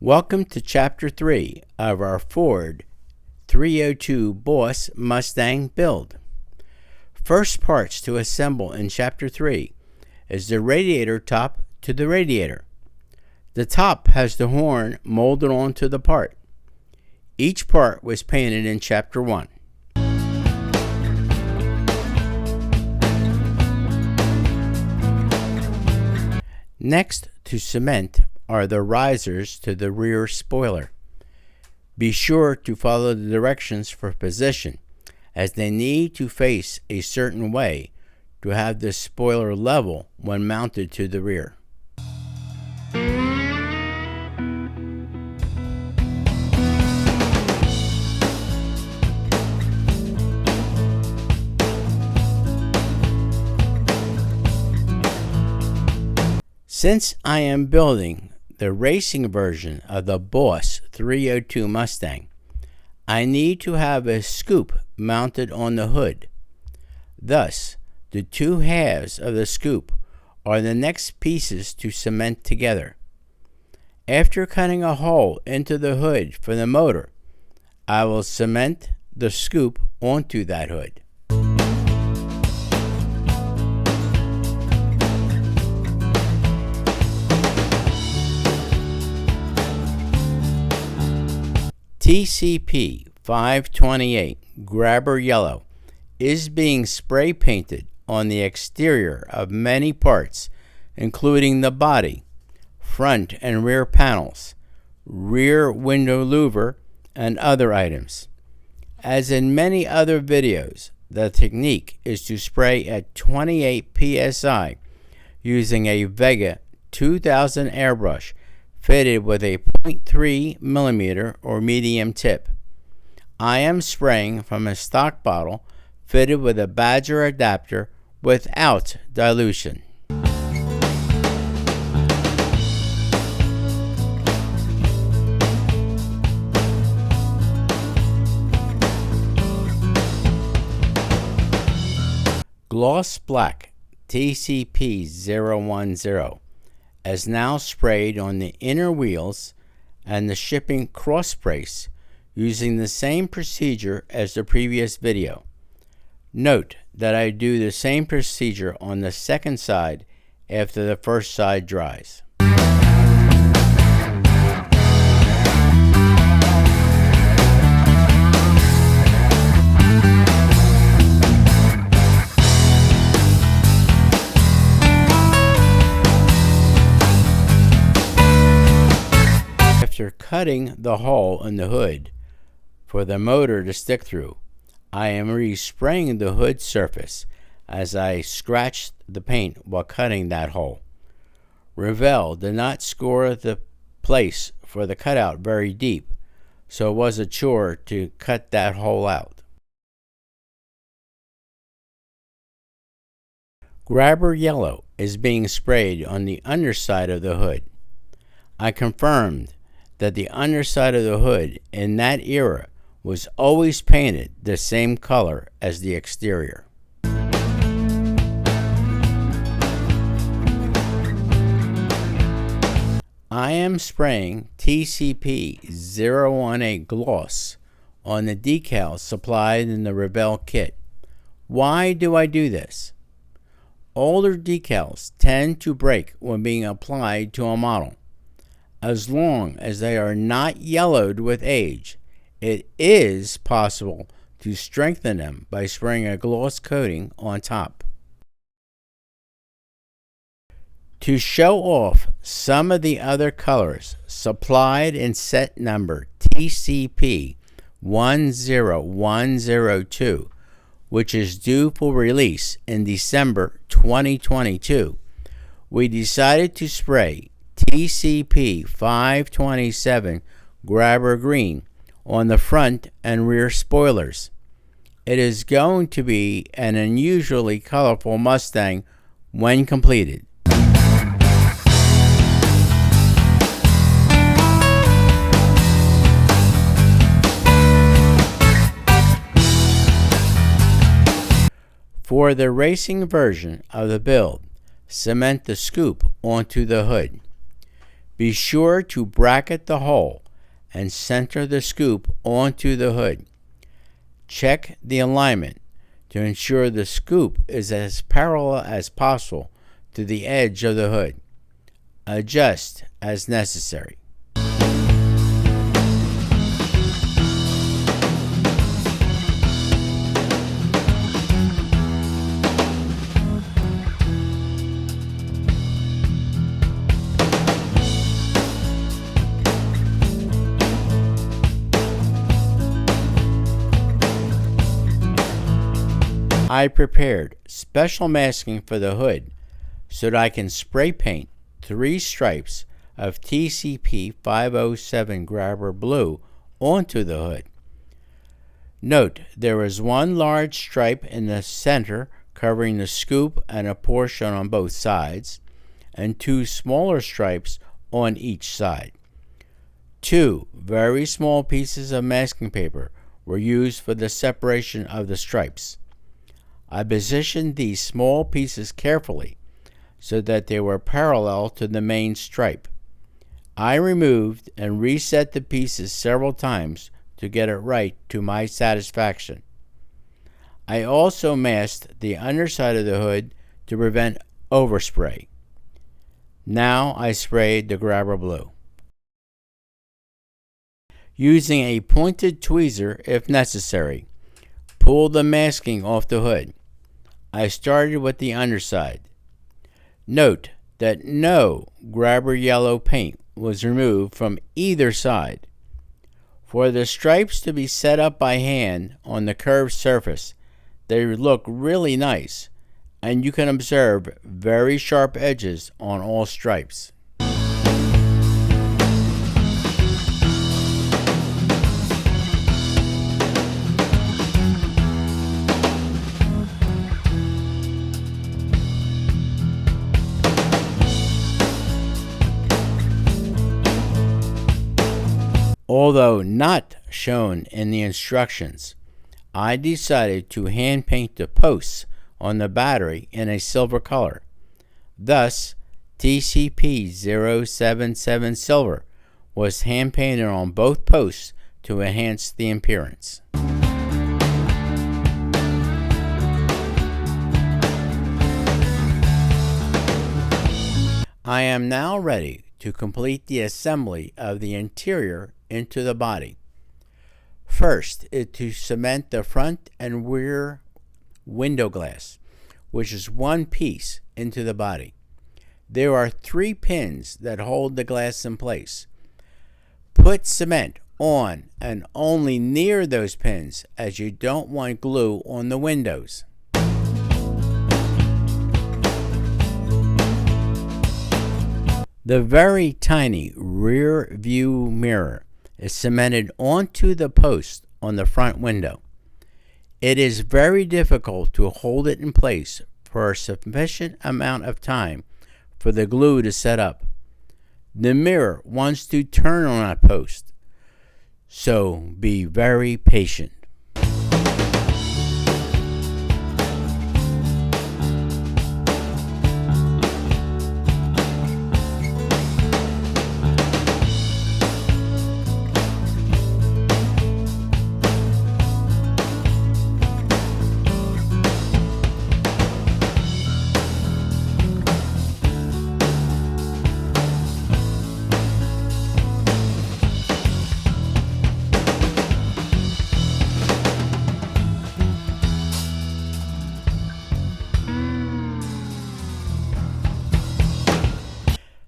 Welcome to Chapter 3 of our Ford 302 Boss Mustang build. First parts to assemble in Chapter 3 is the radiator top to the radiator. The top has the horn molded onto the part. Each part was painted in Chapter 1. Next to cement are the risers to the rear spoiler. Be sure to follow the directions for position, as they need to face a certain way to have the spoiler level when mounted to the rear. Since I am building the racing version of the Boss 302 Mustang, I need to have a scoop mounted on the hood. Thus, the two halves of the scoop are the next pieces to cement together. After cutting a hole into the hood for the motor, I will cement the scoop onto that hood. TCP 528 Grabber Yellow is being spray painted on the exterior of many parts, including the body, front and rear panels, rear window louver, and other items. As in many other videos, the technique is to spray at 28 psi using a Vega 2000 airbrush fitted with a 0.3 millimeter or medium tip. I am spraying from a stock bottle fitted with a Badger adapter without dilution. Gloss Black TCP 010 is now sprayed on the inner wheels and the shipping cross brace using the same procedure as the previous video. Note that I do the same procedure on the second side after the first side dries. After cutting the hole in the hood for the motor to stick through, I am respraying the hood surface as I scratched the paint while cutting that hole. Revell did not score the place for the cutout very deep, so it was a chore to cut that hole out. Grabber Yellow is being sprayed on the underside of the hood. I confirmed that the underside of the hood in that era was always painted the same color as the exterior. I am spraying TCP 018 gloss on the decals supplied in the Revell kit. Why do I do this? Older decals tend to break when being applied to a model. As long as they are not yellowed with age, it is possible to strengthen them by spraying a gloss coating on top. To show off some of the other colors supplied in set number TCP 10102, which is due for release in December 2022, we decided to spray TCP 527 Grabber Green on the front and rear spoilers. It is going to be an unusually colorful Mustang when completed. For the racing version of the build, cement the scoop onto the hood. Be sure to bracket the hole and center the scoop onto the hood. Check the alignment to ensure the scoop is as parallel as possible to the edge of the hood. Adjust as necessary. I prepared special masking for the hood so that I can spray paint 3 stripes of TCP 507 Grabber Blue onto the hood. Note there is one large stripe in the center covering the scoop and a portion on both sides, and 2 smaller stripes on each side. 2 very small pieces of masking paper were used for the separation of the stripes. I positioned these small pieces carefully so that they were parallel to the main stripe. I removed and reset the pieces several times to get it right to my satisfaction. I also masked the underside of the hood to prevent overspray. Now I sprayed the Grabber Blue, using a pointed tweezer if necessary. Pull the masking off the hood. I started with the underside. Note that no Grabber yellow paint was removed from either side. For the stripes to be set up by hand on the curved surface, they look really nice, and you can observe very sharp edges on all stripes. Although not shown in the instructions, I decided to hand paint the posts on the battery in a silver color. Thus, TCP 077 Silver was hand painted on both posts to enhance the appearance. I am now ready to complete the assembly of the interior into the body. First is to cement the front and rear window glass, which is one piece, into the body. There are 3 pins that hold the glass in place. Put cement on and only near those pins, as you don't want glue on the windows. The very tiny rear view mirror is cemented onto the post on the front window. It is very difficult to hold it in place for a sufficient amount of time for the glue to set up. The mirror wants to turn on that post, so be very patient.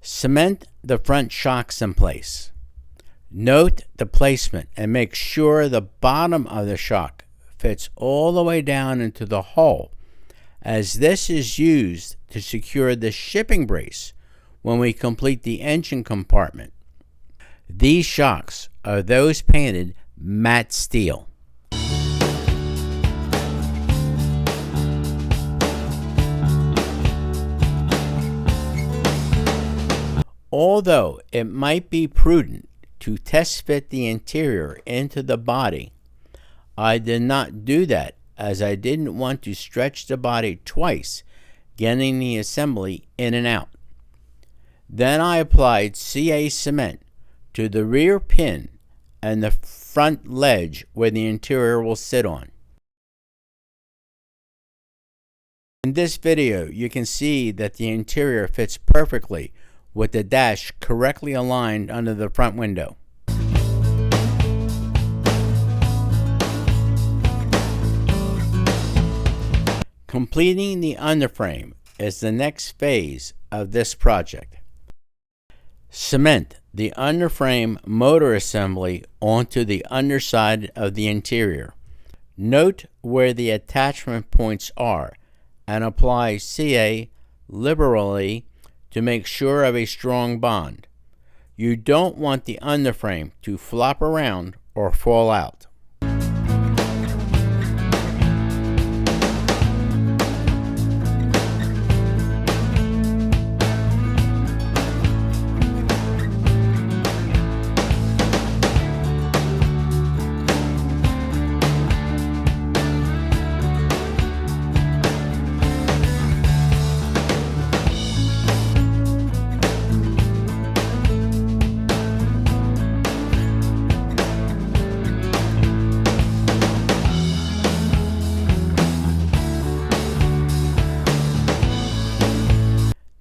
Cement the front shocks in place. Note the placement and make sure the bottom of the shock fits all the way down into the hole, as this is used to secure the shipping brace when we complete the engine compartment. These shocks are those painted matte steel. Although it might be prudent to test fit the interior into the body, I did not do that, as I didn't want to stretch the body twice, getting the assembly in and out. Then I applied CA cement to the rear pin and the front ledge where the interior will sit on. In this video, you can see that the interior fits perfectly with the dash correctly aligned under the front window. Completing the underframe is the next phase of this project. Cement the underframe motor assembly onto the underside of the interior. Note where the attachment points are and apply CA liberally to make sure of a strong bond. You don't want the underframe to flop around or fall out.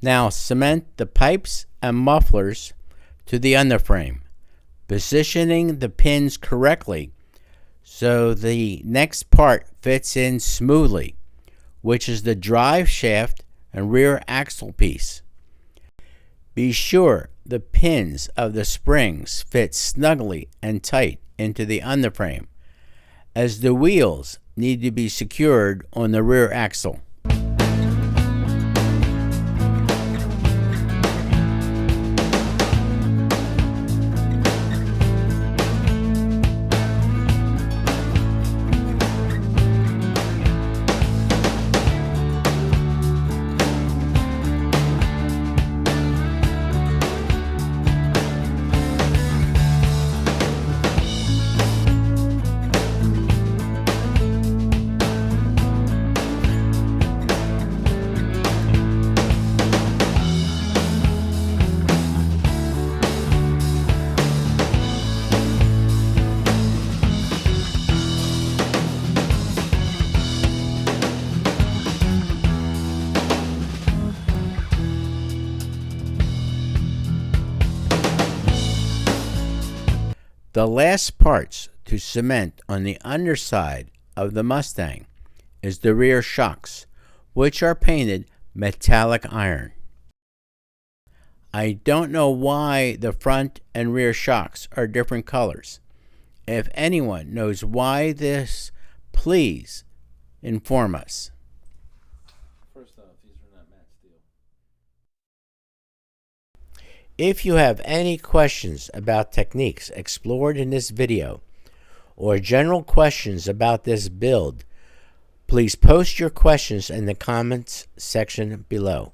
Now cement the pipes and mufflers to the underframe, positioning the pins correctly so the next part fits in smoothly, which is the drive shaft and rear axle piece. Be sure the pins of the springs fit snugly and tight into the underframe, as the wheels need to be secured on the rear axle. The last parts to cement on the underside of the Mustang is the rear shocks, which are painted metallic iron. I don't know why the front and rear shocks are different colors. If anyone knows why this, please inform us. First off, these are not matte steel. If you have any questions about techniques explored in this video or general questions about this build, please post your questions in the comments section below.